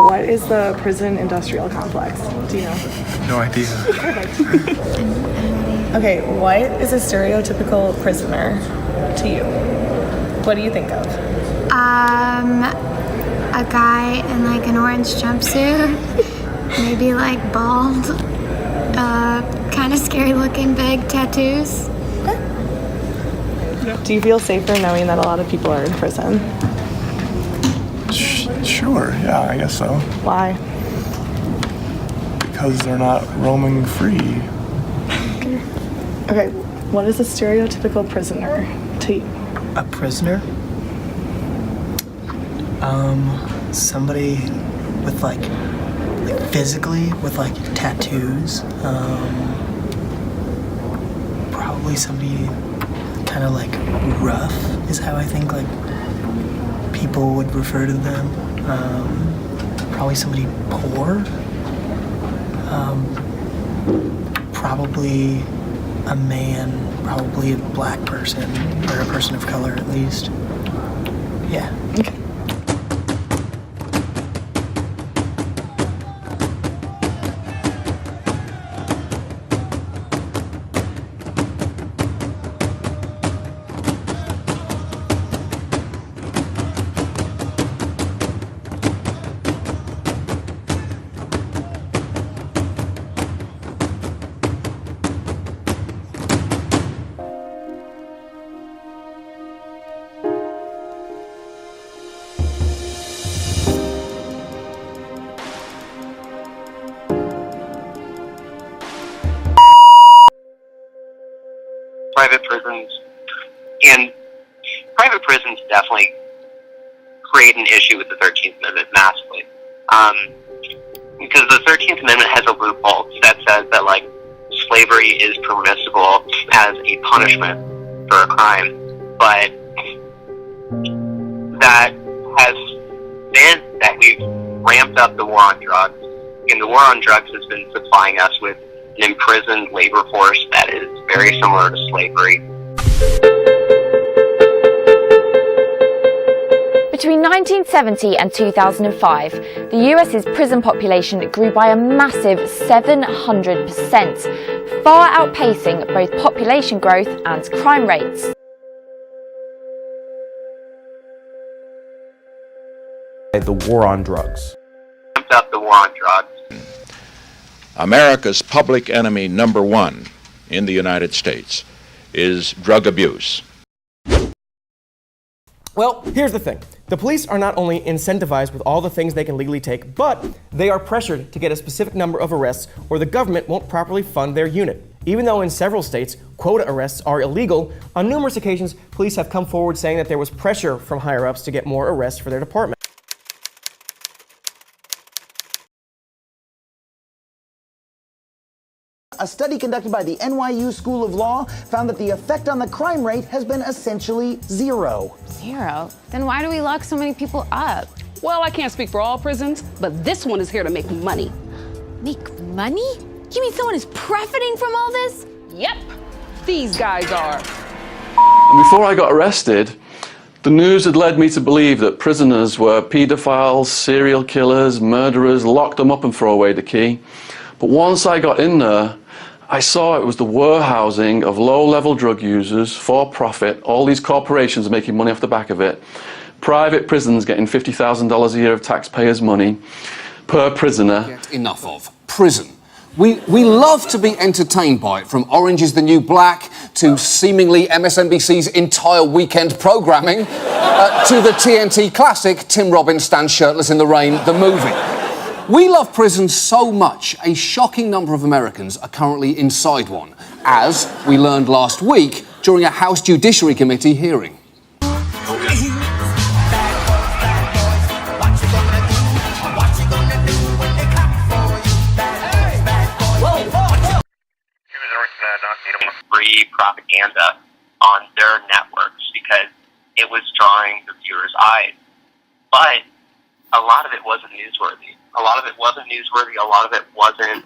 what is the prison industrial complex? Do you know? No idea. Perfect. Okay, what is a stereotypical prisoner to you? What do you think of? A guy in like an orange jumpsuit, maybe like bald, kind of scary looking, big tattoos. Do you feel safer knowing that a lot of people are in prison? Sure, yeah, I guess so. Why? Because they're not roaming free. Okay, what is a stereotypical prisoner to you? A prisoner? Somebody with like physically with like tattoos. Probably somebody kind of like rough is how I think like people would refer to them. Probably somebody poor. Probably a man, probably a black person, or a person of color at least. Yeah. Okay. Private prisons, and private prisons definitely create an issue with the 13th Amendment massively. Because the 13th Amendment has a loophole that says that, like, slavery is permissible as a punishment for a crime, but that has meant that we've ramped up the war on drugs, and the war on drugs has been supplying us with an imprisoned labor force that is very similar to slavery. Between 1970 and 2005, the US's prison population grew by a massive 700%, far outpacing both population growth and crime rates. The war on drugs. Ramped up the war on drugs. America's public enemy number one in the United States is drug abuse. Well, here's the thing. The police are not only incentivized with all the things they can legally take, but they are pressured to get a specific number of arrests or the government won't properly fund their unit. Even though in several states, quota arrests are illegal, on numerous occasions, police have come forward saying that there was pressure from higher-ups to get more arrests for their department. A study conducted by the NYU School of Law found that the effect on the crime rate has been essentially zero. Zero? Then why do we lock so many people up? Well, I can't speak for all prisons, but this one is here to make money. Make money? You mean someone is profiting from all this? Yep, these guys are. And before I got arrested, the news had led me to believe that prisoners were pedophiles, serial killers, murderers, lock them up and throw away the key. But once I got in there, I saw it was the warehousing of low-level drug users for profit, all these corporations making money off the back of it, private prisons getting $50,000 a year of taxpayers' money per prisoner. Get enough of prison. We love to be entertained by it, from Orange is the New Black to seemingly MSNBC's entire weekend programming to the TNT classic Tim Robbins stands shirtless in the rain, the movie. We love prisons so much, a shocking number of Americans are currently inside one, as we learned last week during a House Judiciary Committee hearing. Free propaganda on their networks because it was drawing the viewers' eyes. But a lot of it wasn't newsworthy. A lot of it wasn't newsworthy. A lot of it wasn't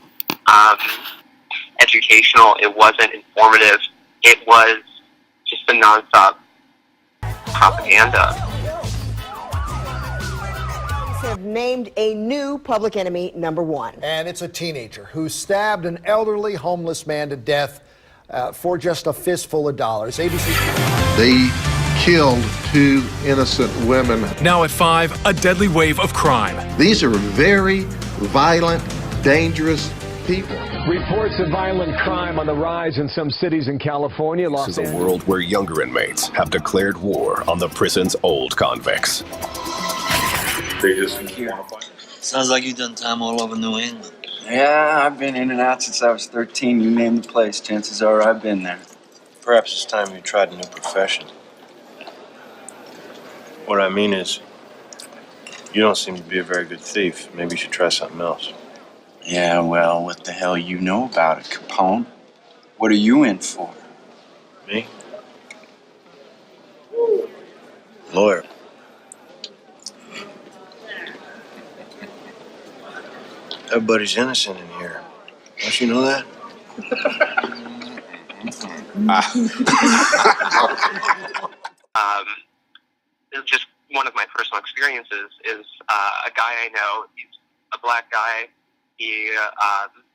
educational. It wasn't informative. It was just a nonstop propaganda. have named a new public enemy number one. And it's a teenager who stabbed an elderly homeless man to death for just a fistful of dollars. ABC. They killed 2 innocent women. Now at 5, a deadly wave of crime. These are very violent, dangerous people. Reports of violent crime on the rise in some cities in California. This is a world where younger inmates have declared war on the prison's old convicts. They just sounds like you've done time all over New England. Yeah, I've been in and out since I was 13. You name the place, chances are I've been there. Perhaps it's time you tried a new profession. What I mean is, you don't seem to be a very good thief. Maybe you should try something else. Yeah, well, what the hell you know about it, Capone? What are you in for? Me? Lawyer. Everybody's innocent in here. Don't you know that? Just one of my personal experiences is a guy I know. He's a black guy. He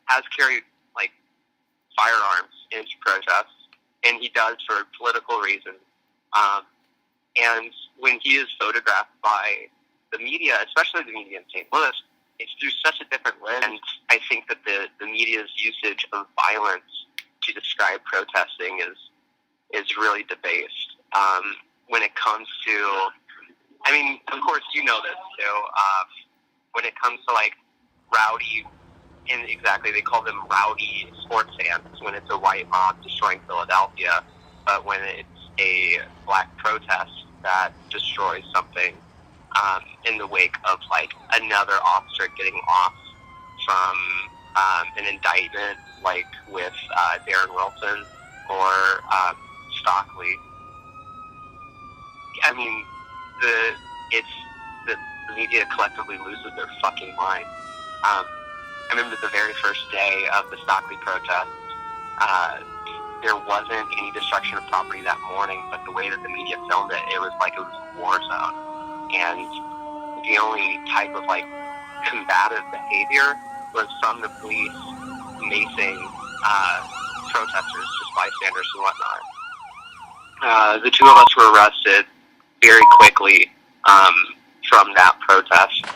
has carried like firearms into protests, and he does for political reasons. And when he is photographed by the media, especially the media in St. Louis, it's through such a different lens. And I think that the media's usage of violence to describe protesting is really debased. When it comes to, I mean, of course you know this too. When it comes to like rowdy, and exactly they call them rowdy sports fans when it's a white mob destroying Philadelphia, but when it's a black protest that destroys something in the wake of like another officer getting off from an indictment, like with Darren Wilson or Stockley. I mean, the media collectively loses their fucking mind. I remember the very first day of the Stockley protest, there wasn't any destruction of property that morning, but the way that the media filmed it, it was like it was a war zone. And the only type of like combative behavior was from the police macing protesters, just bystanders and whatnot. The 2 of us were arrested very quickly from that protest,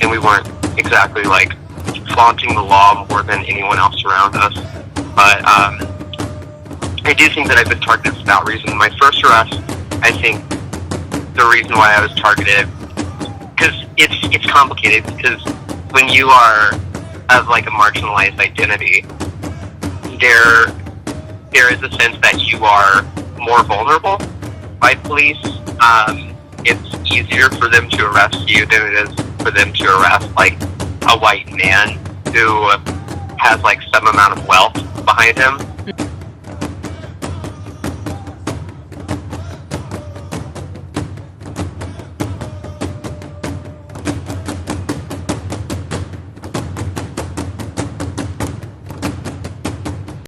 and we weren't exactly like flaunting the law more than anyone else around us. But I do think that I've been targeted for that reason. My first arrest, I think the reason why I was targeted, because it's complicated, because when you are of like a marginalized identity, there is a sense that you are more vulnerable by police. It's easier for them to arrest you than it is for them to arrest like a white man who has like some amount of wealth behind him.